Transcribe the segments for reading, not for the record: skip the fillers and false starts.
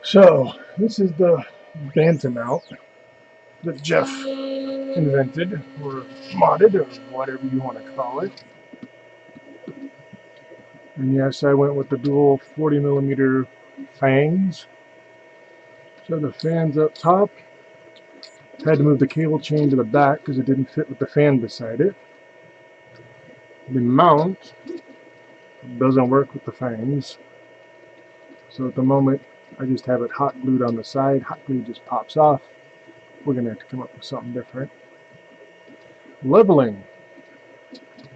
So, this is the Bantam mount that Jeff invented, or modded, or whatever you want to call it. And yes, I went with the dual 40mm Fangs. So the fan's up top. Had to move the cable chain to the back because it didn't fit with the fan beside it. The mount doesn't work with the Fangs. So at the moment, I just have it hot glued on the side. Hot glue just pops off. We're going to have to come up with something different. Leveling.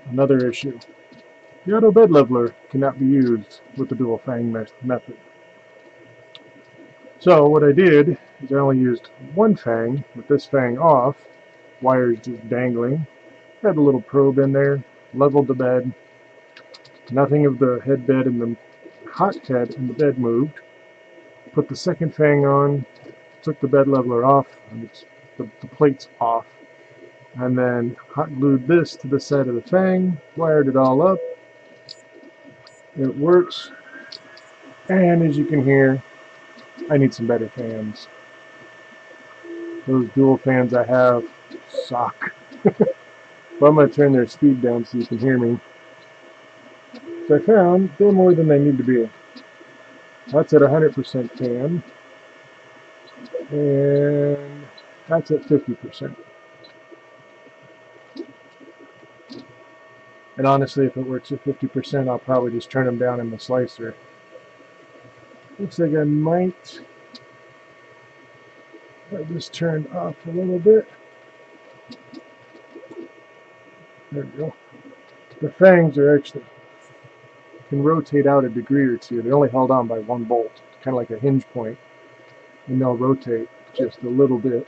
Another issue. The auto bed leveler cannot be used with the dual fang method. So what I did is I only used one fang with this fang off, wires just dangling, had a little probe in there, leveled the bed, nothing of the head bed and the hot head in the bed moved, put the second fang on, took the bed leveler off, and the plate's off, and then hot glued this to the side of the fang, wired it all up. It works, and as you can hear, I need some better fans. Those dual fans I have suck. But I'm going to turn their speed down so you can hear me. So I found they're more than they need to be. That's at 100% fan, and that's at 50%. And honestly, if it works at 50%, I'll probably just turn them down in the slicer. Looks like I might have this turned off a little bit. There we go. The fangs are actually can rotate out a degree or two. They're only held on by one bolt, kind of like a hinge point, and they'll rotate just a little bit.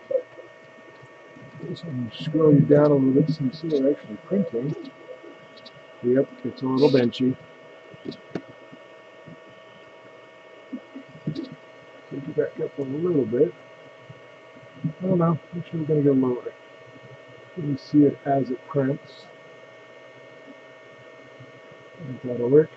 So I'm going to scroll you down a little bit so you see they're actually printing. Yep, it's a little benchy. Take it back up a little bit. I don't know, actually we're going to go lower. You can see it as it prints. I think that'll work.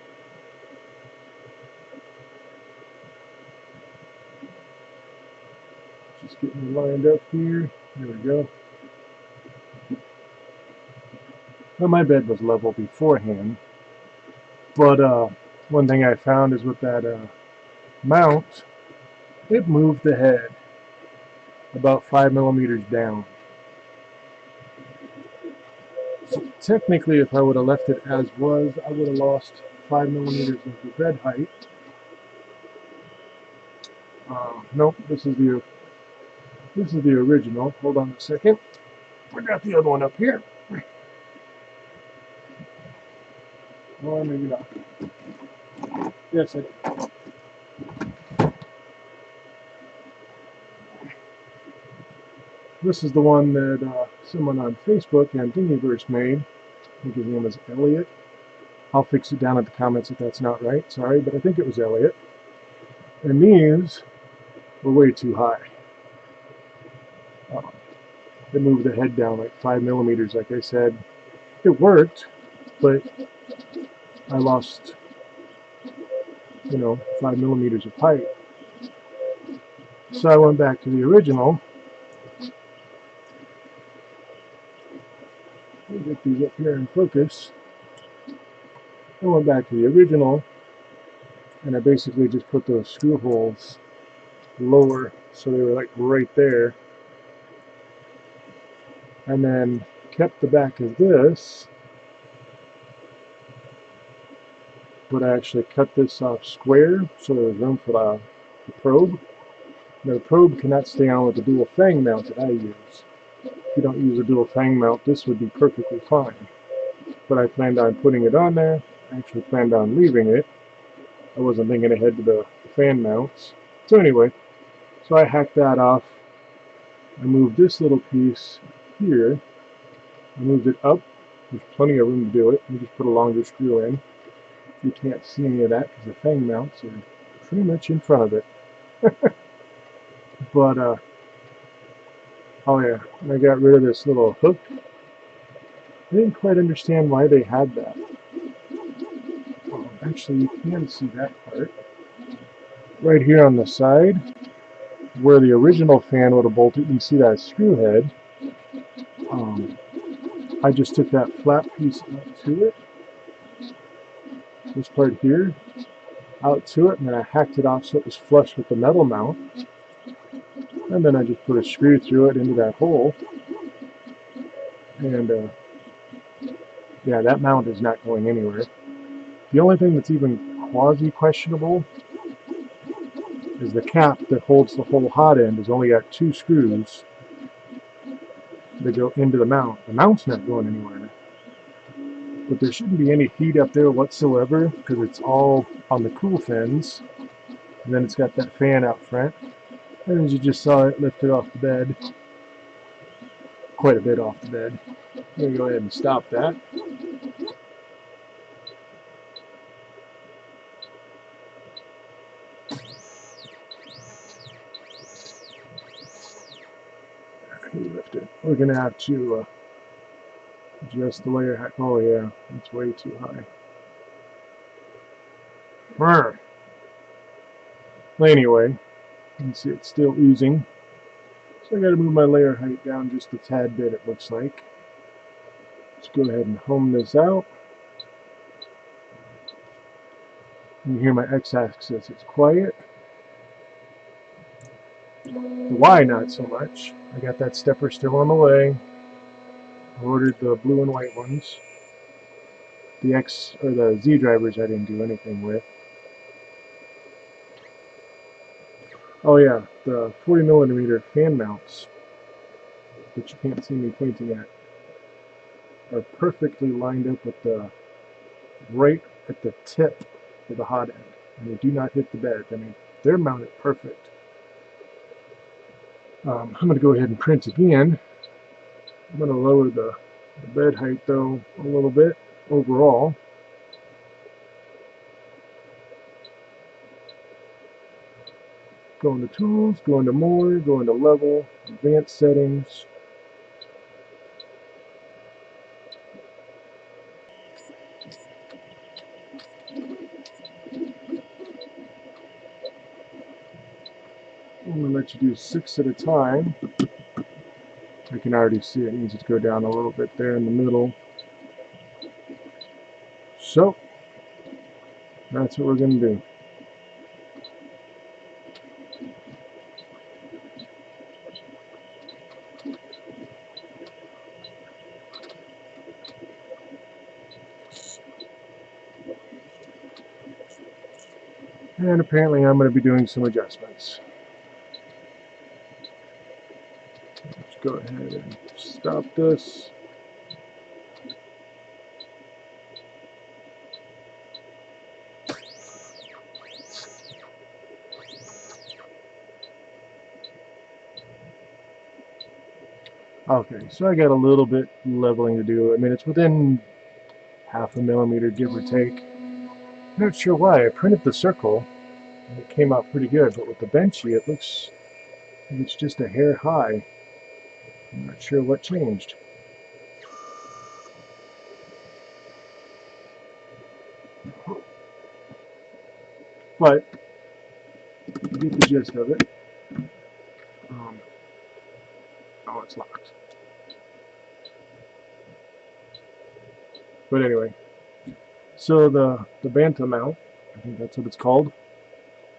Just getting lined up here. There we go. Well, my bed was level beforehand, but one thing I found is with that mount, it moved the head about 5mm down. So technically, if I would have left it as was, I would have lost 5mm of the bed height. Nope, this is the original. Hold on a second. I got the other one up here. Or maybe not. Yes, I did. This is the one that someone on Facebook and Thingiverse made. I think his name is Eliot. I'll fix it down in the comments if that's not right. Sorry, but I think it was Eliot. And these were way too high. They moved the head down like 5mm, like I said. It worked, but I lost, 5mm of height. So I went back to the original. Let me get these up here in focus. I went back to the original, and I basically just put those screw holes lower so they were like right there, and then kept the back of this, but I actually cut this off square so there was room for the probe. Now the probe cannot stay on with the dual fang mount that I use. If you don't use a dual fang mount, this would be perfectly fine. But I planned on putting it on there. I actually planned on leaving it. I wasn't thinking ahead to the fan mounts. So anyway, so I hacked that off. I moved this little piece here. I moved it up. There's plenty of room to do it. You just put a longer screw in. You can't see any of that because the fang mounts are pretty much in front of it. But, oh yeah, and I got rid of this little hook. I didn't quite understand why they had that. Actually, you can see that part. right here on the side, where the original fan would have bolted, you can see that screw head. I just took that flat piece out to it, this part here, out to it, and then I hacked it off so it was flush with the metal mount. And then I just put a screw through it into that hole. And yeah, that mount is not going anywhere. The only thing that's even quasi-questionable is the cap that holds the whole hot end has only got 2 screws that go into the mount. The mount's not going anywhere. But there shouldn't be any heat up there whatsoever because it's all on the cool fins. And then it's got that fan out front. And as you just saw, it lifted off the bed. Quite a bit off the bed. I'm going to go ahead and stop that. Lift it. We're going to have to adjust the layer height. Oh yeah, it's way too high. Well, anyway, you can see it's still oozing. So I got to move my layer height down just a tad bit, it looks like. Let's go ahead and home this out. You hear my x-axis, it's quiet. The Y not so much. I got that stepper still on the way. I ordered the blue and white ones. The X or the Z drivers I didn't do anything with. Oh yeah, the 40mm fan mounts that you can't see me pointing at are perfectly lined up with the right at the tip of the hot end, and they do not hit the bed. I mean, they're mounted perfect. I'm going to go ahead and print again. I'm going to lower the bed height though a little bit overall. Go into tools, go into more, go into level, advanced settings. I'm going to let you do 6 at a time. I can already see it needs to go down a little bit there in the middle. So, that's what we're going to do. And apparently I'm going to be doing some adjustments. Let's go ahead and stop this. Okay, so I got a little bit leveling to do. I mean, it's within 0.5 millimeter, give or take. I'm not sure why. I printed the circle, and it came out pretty good, but with the benchy, it looks like it's just a hair high. I'm not sure what changed. But, you get the gist of it. Oh, it's locked. But anyway, so the Bantam mount, I think that's what it's called.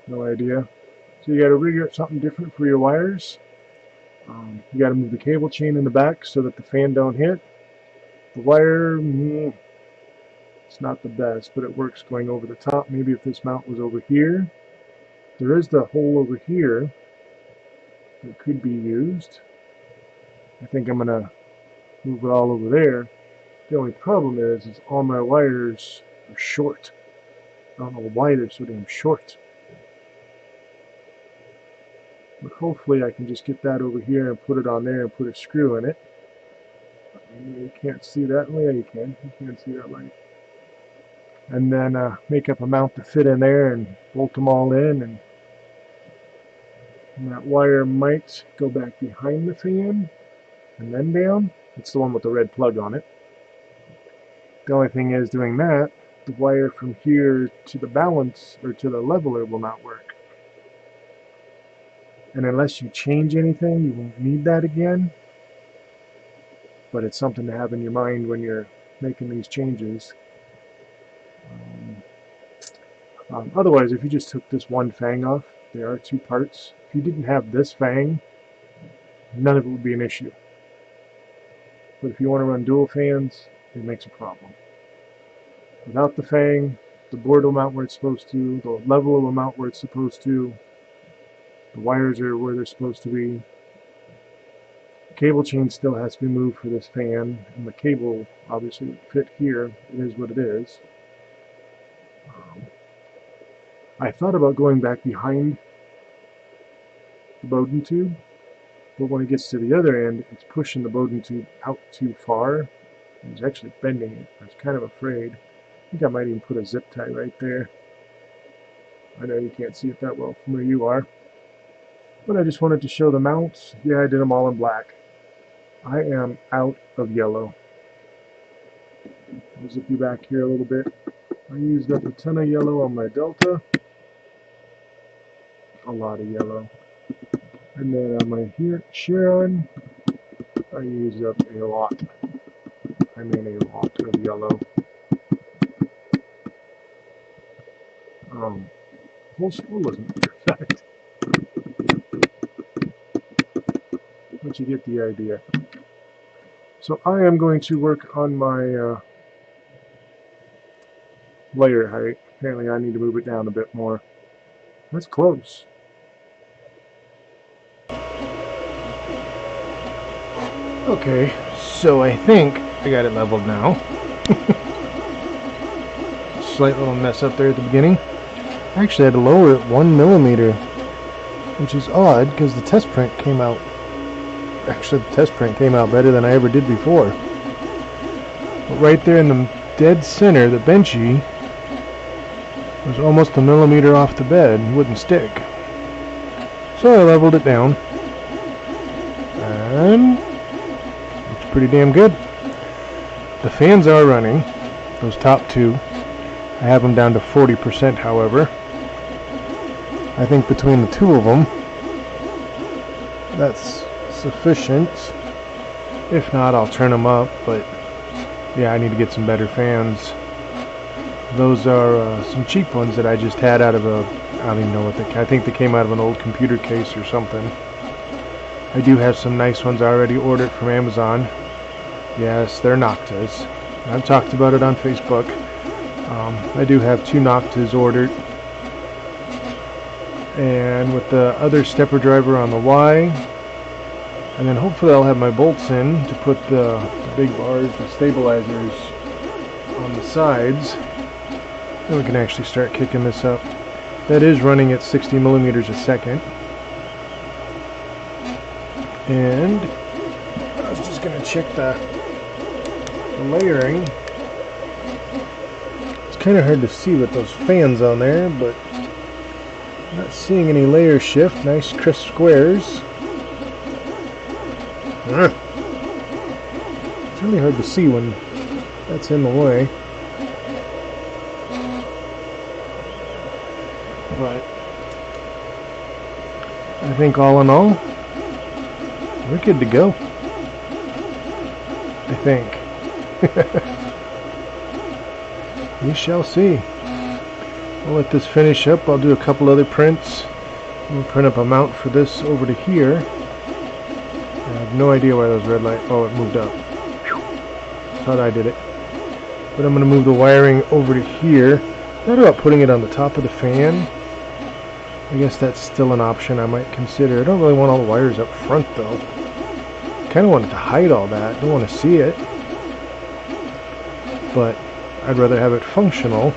No idea. So you got to rig up something different for your wires. You got to move the cable chain in the back so that the fan don't hit. The wire, it's not the best, but it works going over the top. Maybe if this mount was over here. There is the hole over here that could be used. I think I'm going to move it all over there. The only problem is all my wires are short. I don't know why they're so damn short. But hopefully I can just get that over here and put it on there and put a screw in it. You can't see that. Oh yeah, you can. You can see that light. And then make up a mount to fit in there and bolt them all in. And that wire might go back behind the fan and then down. It's the one with the red plug on it. The only thing is, doing that, the wire from here to the balance or to the leveler will not work. And unless you change anything, you won't need that again. But it's something to have in your mind when you're making these changes. Otherwise, if you just took this one fang off, there are two parts. If you didn't have this fang, none of it would be an issue. But if you want to run dual fans, it makes a problem. Without the fang, the board will mount where it's supposed to, the level will mount where it's supposed to, the wires are where they're supposed to be. The cable chain still has to be moved for this fan, and the cable obviously would fit here. It is what it is. I thought about going back behind the Bowden tube, but when it gets to the other end, it's pushing the Bowden tube out too far. It's actually bending it. I was kind of afraid. I think I might even put a zip tie right there. I know you can't see it that well from where you are, but I just wanted to show the mounts. Yeah, I did them all in black. I am out of yellow. I'll zip you back here a little bit. I used up a ton of yellow on my Delta. A lot of yellow. And then on my Chiron, I used up a lot. I mean a lot of yellow. The whole spool wasn't perfect. But you get the idea. So I am going to work on my layer height. Apparently I need to move it down a bit more. That's close. Okay, so I think I got it leveled now. Slight little mess up there at the beginning. I actually had to lower it 1 millimeter, which is odd because the test print came out. Actually, the test print came out better than I ever did before. But right there in the dead center, the benchy was almost a millimeter off the bed, wouldn't stick. So I leveled it down, and it's pretty damn good. The fans are running, those top two. I have them down to 40%, however. I think between the two of them, that's sufficient. If not, I'll turn them up, but yeah, I need to get some better fans. Those are some cheap ones that I just had out of a, I don't even know what I think they came out of an old computer case or something. I do have some nice ones already ordered from Amazon. Yes, they're Noctas. I've talked about it on Facebook. I do have 2 Noctas ordered. And with the other stepper driver on the Y, and then hopefully I'll have my bolts in to put the big bars, the stabilizers on the sides. Then we can actually start kicking this up. That is running at 60 millimeters a second. And I was just going to check the layering. It's kind of hard to see with those fans on there, but I'm not seeing any layer shift. Nice crisp squares. It's really hard to see when that's in the way. But I think all in all, we're good to go. I think. We shall see. I'll let this finish up. I'll do a couple other prints. We'll print up a mount for this over to here. I have no idea why those red lights... Oh, it moved up. Thought I did it. But I'm going to move the wiring over to here. Not about putting it on the top of the fan. I guess that's still an option I might consider. I don't really want all the wires up front though. Kind of wanted to hide all that. Don't want to see it. But I'd rather have it functional.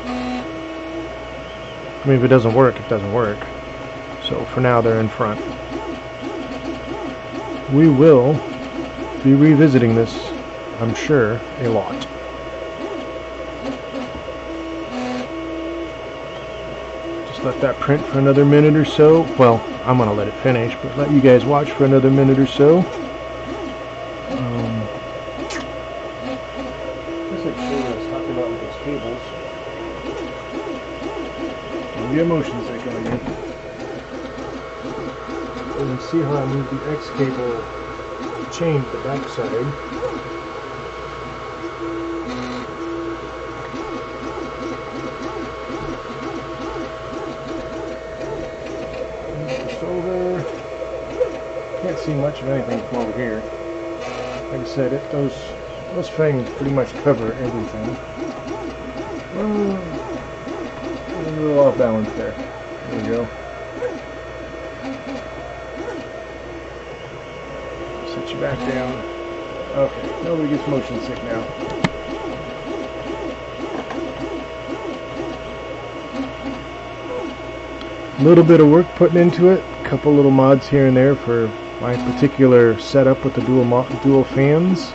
I mean, if it doesn't work, it doesn't work. So for now, they're in front. We will be revisiting this, I'm sure, a lot. Just let that print for another minute or so. Well, I'm going to let it finish, but let you guys watch for another minute or so. The emotions that go in. and see how I move the X cable to change the back side. Over. Can't see much of anything from over here. Like I said, those fangs pretty much cover everything. A little off balance there. There we go. Set you back down. Okay, nobody gets motion sick now. A little bit of work putting into it. A couple little mods here and there for my particular setup with the dual fans.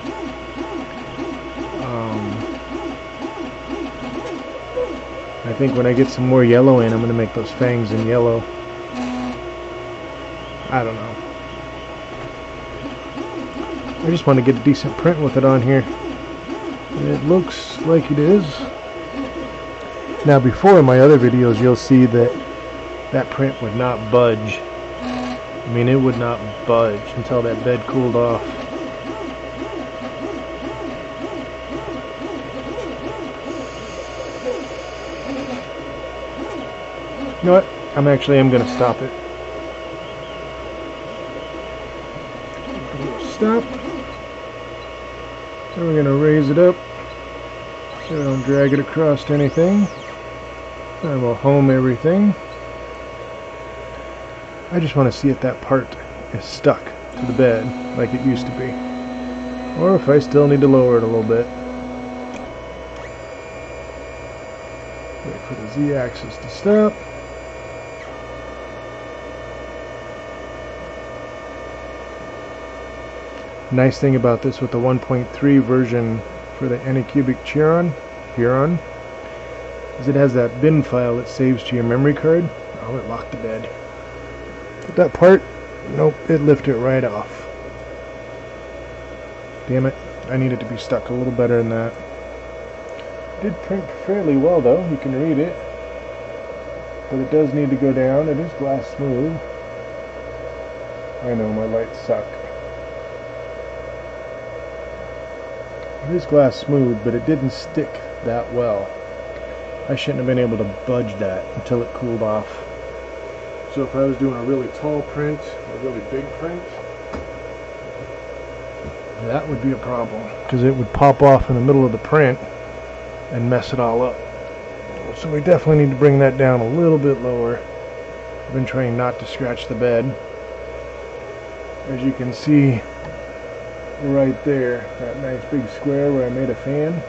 I think when I get some more yellow in, I'm going to make those fangs in yellow. I don't know. I just want to get a decent print with it on here. And it looks like it is. Now before in my other videos you'll see that print would not budge. I mean, it would not budge until that bed cooled off. You know what? I'm going to stop it. Stop. So we're going to raise it up so I don't drag it across anything. And we'll home everything. I just want to see if that part is stuck to the bed like it used to be. Or if I still need to lower it a little bit. Wait for the Z-axis to stop. Nice thing about this with the 1.3 version for the Anycubic Chiron is it has that bin file that saves to your memory card. Oh, it locked the bed. But that part, nope, it lifted it right off. Damn it, I need it to be stuck a little better than that. It did print fairly well though, you can read it. But it does need to go down. It is glass smooth. I know, my lights suck. It is glass smooth, but it didn't stick that well. I shouldn't have been able to budge that until it cooled off. So if I was doing a really tall print, or a really big print, that would be a problem. Because it would pop off in the middle of the print and mess it all up. So we definitely need to bring that down a little bit lower. I've been trying not to scratch the bed. As you can see right there, that nice big square where I made a fan,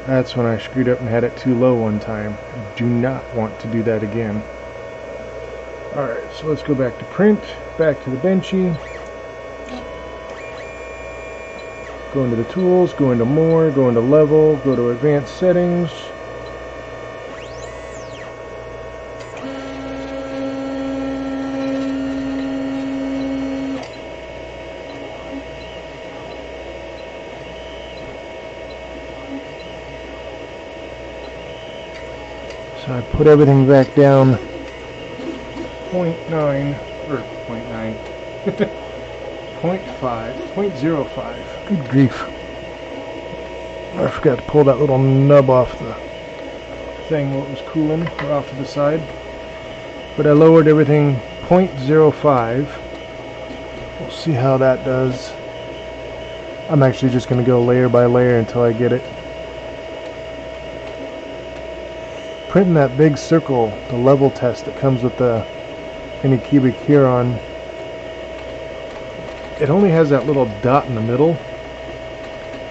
that's when I screwed up and had it too low one time. I do not want to do that again. Alright, so let's go back to print, back to the benchy, go into the tools, go into more, go into level, go to advanced settings. So I put everything back down 0.9, or 0.9, 0.05. Good grief. I forgot to pull that little nub off the thing while it was cooling, or off to the side. But I lowered everything 0.05. We'll see how that does. I'm actually just going to go layer by layer until I get it. Printing that big circle, the level test that comes with the AnyCubic Chiron, it only has that little dot in the middle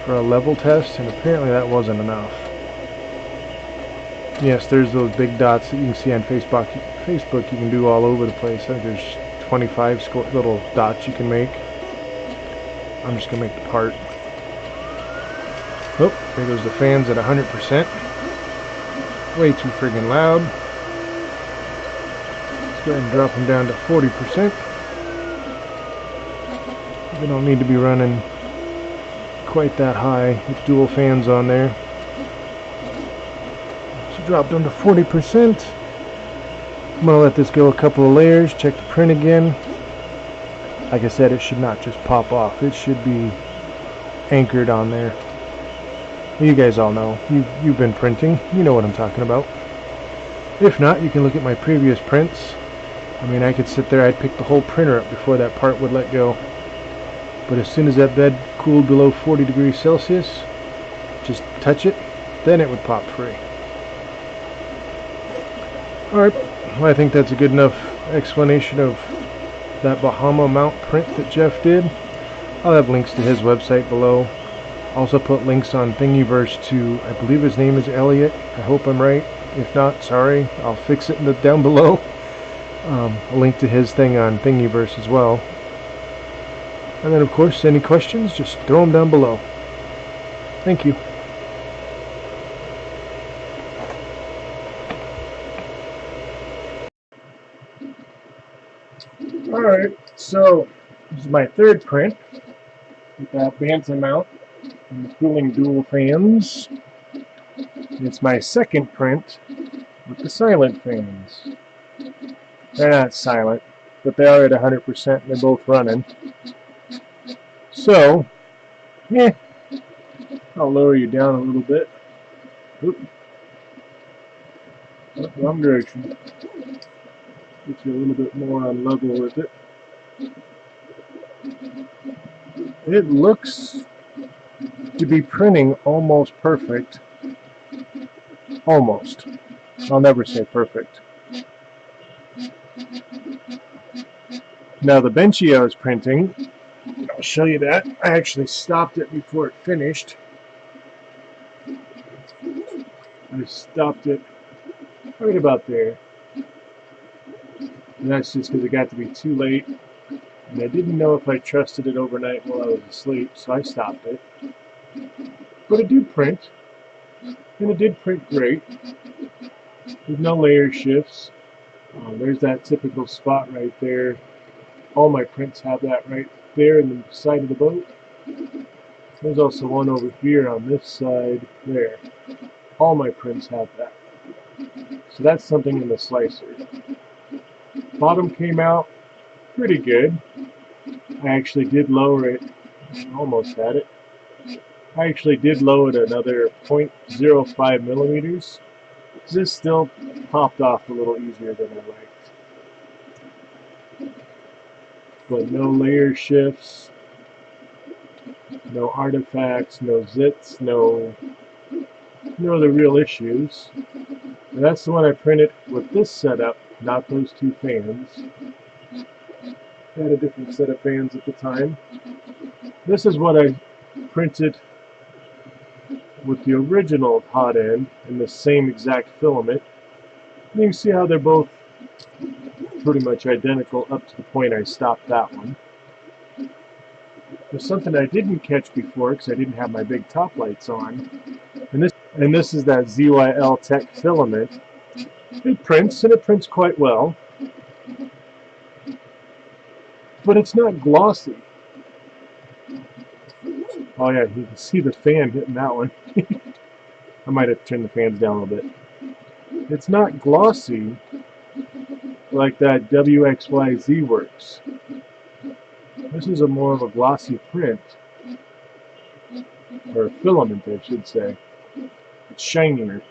for a level test, and apparently that wasn't enough. Yes, there's those big dots that you can see on Facebook. You can do all over the place. I think there's 25 little dots you can make. I'm just going to make the part. Oh, there goes the fans at 100%. Way too friggin' loud. Let's go ahead and drop them down to 40%. We don't need to be running quite that high with dual fans on there. So drop them to 40%. I'm going to let this go a couple of layers, check the print again. Like I said, it should not just pop off. It should be anchored on there. You guys all know. You've been printing. You know what I'm talking about. If not, you can look at my previous prints. I mean, I could sit there, I'd pick the whole printer up before that part would let go. But as soon as that bed cooled below 40 degrees Celsius, just touch it, then it would pop free. Alright, well, I think that's a good enough explanation of that Bahama mount print that Jeff did. I'll have links to his website below. Also put links on Thingiverse to, I believe his name is Eliot. I hope I'm right. If not, sorry, I'll fix it down below. A link to his thing on Thingiverse as well. And then, of course, any questions, just throw them down below. Thank you. Alright, so this is my third print with that Bantam mount and the cooling dual fans. It's my second print with the silent fans. They're not silent, but they are at 100% and they're both running. So, yeah, I'll lower you down a little bit. Oop. Oh, wrong direction. Get you a little bit more on level with it. It looks to be printing almost perfect. Almost. I'll never say perfect. Now the Benchy I was printing, I'll show you that. I actually stopped it before it finished. I stopped it right about there. And that's just because it got to be too late. And I didn't know if I trusted it overnight while I was asleep, so I stopped it. But it did print. And it did print great. With no layer shifts. There's that typical spot right there. All my prints have that right there in the side of the boat. There's also one over here on this side there. All my prints have that. So that's something in the slicer. Bottom came out pretty good. I actually did lower it. Almost had it. I actually did lower it another 0.05 millimeters. This still popped off a little easier than I liked. But no layer shifts, no artifacts, no zits, no other real issues. And that's the one I printed with this setup, not those two fans. I had a different set of fans at the time. This is what I printed with the original hot end in the same exact filament. And you can see how they're both pretty much identical up to the point I stopped that one. There's something I didn't catch before because I didn't have my big top lights on. And this is that ZYL Tech filament. It prints, and it prints quite well. But it's not glossy. Oh yeah, you can see the fan hitting that one. I might have turned the fans down a little bit. It's not glossy like that WXYZ works. This is more of a glossy print. Or a filament, I should say. It's shinier.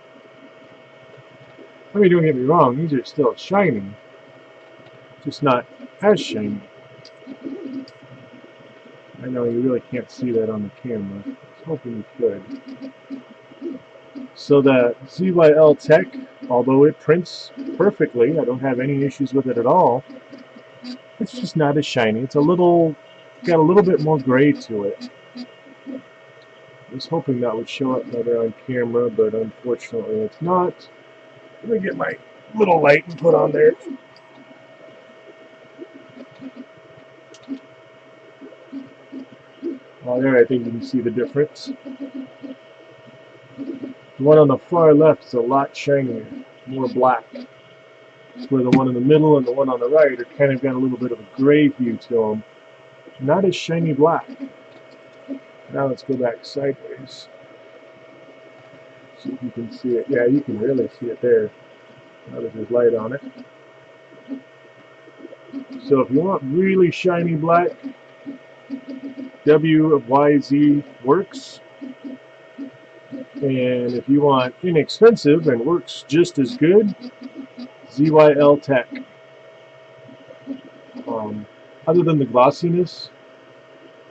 I mean, don't get me wrong, these are still shiny. Just not as shiny. I know you really can't see that on the camera. I was hoping you could. So that ZYL Tech, although it prints perfectly, I don't have any issues with it at all, it's just not as shiny. It's got a little bit more gray to it. I was hoping that would show up better on camera, but unfortunately it's not. Let me get my little light and put on there. Oh, there I think you can see the difference. The one on the far left is a lot shinier, more black. Where the one in the middle and the one on the right are kind of got a little bit of a gray hue to them. Not as shiny black. Now let's go back sideways. See if you can see it. Yeah, you can really see it there. Now that there's light on it. So if you want really shiny black, WYZ works. And if you want inexpensive and works just as good, ZYL Tech. Other than the glossiness,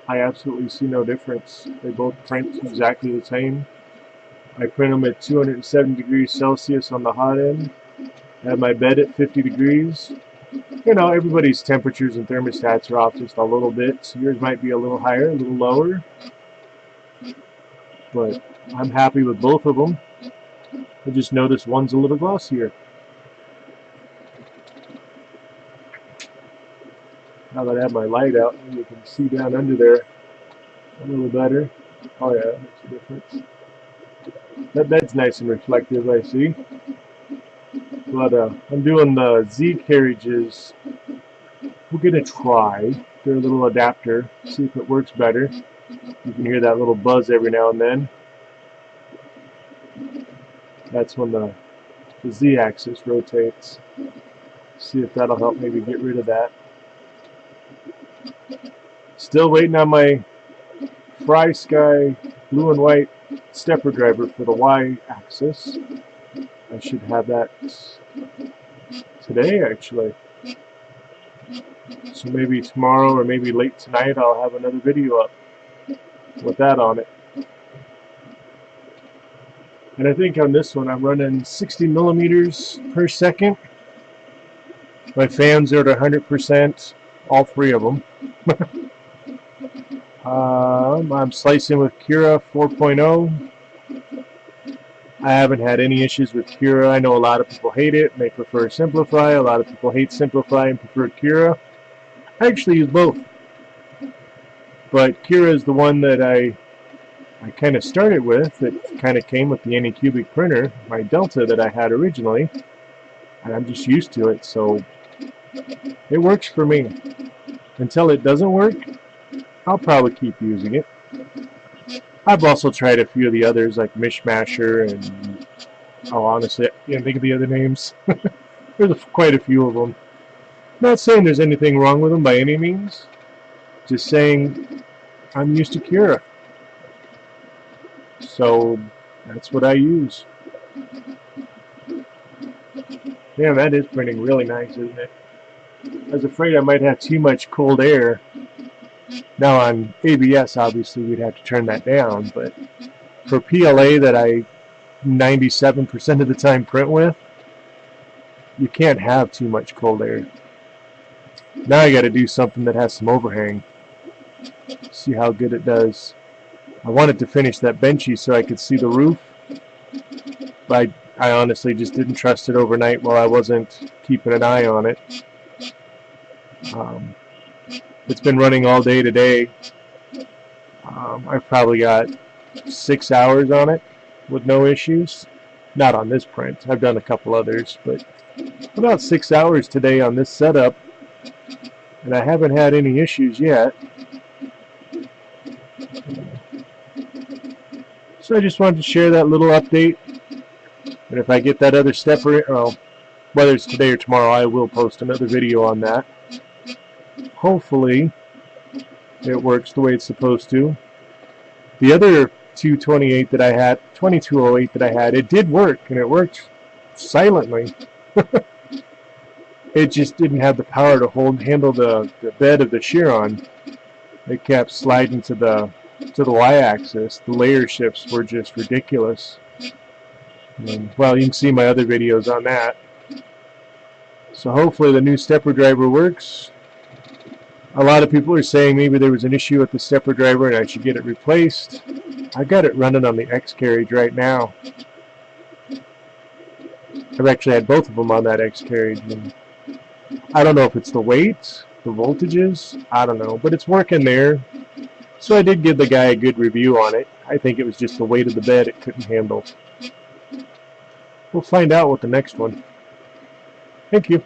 I absolutely see no difference. They both print exactly the same. I print them at 207 degrees Celsius on the hot end. I have my bed at 50 degrees. You know, everybody's temperatures and thermostats are off just a little bit, so yours might be a little higher, a little lower. But I'm happy with both of them. I just noticed one's a little glossier. Now that I have my light out, you can see down under there a little better. Oh yeah, that makes a difference. That bed's nice and reflective, I see. But I'm doing the Z carriages. We're going to try their little adapter, see if it works better. You can hear that little buzz every now and then. That's when the Z-axis rotates. See if that'll help maybe get rid of that. Still waiting on my Fry Sky blue and white stepper driver for the Y-axis. I should have that today, actually. So maybe tomorrow or maybe late tonight I'll have another video up with that on it. And I think on this one I'm running 60 millimeters per second. My fans are at 100%, all three of them. I'm slicing with Cura 4.0. I haven't had any issues with Cura. I know a lot of people hate it and they prefer Simplify. A lot of people hate Simplify and prefer Cura. I actually use both. But Cura is the one that I kind of started with. It kind of came with the Anycubic printer, my Delta that I had originally. And I'm just used to it, so it works for me. Until it doesn't work, I'll probably keep using it. I've also tried a few of the others like Mishmasher and, oh honestly, I can't think of the other names. There's quite a few of them. Not saying there's anything wrong with them by any means. Just saying I'm used to Cura. So that's what I use. Damn, that is printing really nice, isn't it? I was afraid I might have too much cold air. Now on ABS, obviously, we'd have to turn that down, but for PLA that I 97% of the time print with, you can't have too much cold air. Now I got to do something that has some overhang. See how good it does. I wanted to finish that benchy so I could see the roof, but I honestly just didn't trust it overnight while I wasn't keeping an eye on it. It's been running all day today. I've probably got 6 hours on it with no issues. Not on this print. I've done a couple others, but about 6 hours today on this setup, and I haven't had any issues yet. So I just wanted to share that little update. And if I get that other stepper, well, whether it's today or tomorrow, I will post another video on that. Hopefully it works the way it's supposed to. The other 2208 that I had, it did work, and it worked silently. It just didn't have the power to handle the bed of the Chiron. It kept sliding to the y-axis. The layer shifts were just ridiculous. And, well, you can see my other videos on that. So hopefully the new stepper driver works. A lot of people are saying maybe there was an issue with the stepper driver and I should get it replaced. I got it running on the X carriage right now. I've actually had both of them on that X carriage. And I don't know if it's the weight, the voltages, I don't know, but it's working there. So I did give the guy a good review on it. I think it was just the weight of the bed it couldn't handle. We'll find out with the next one. Thank you.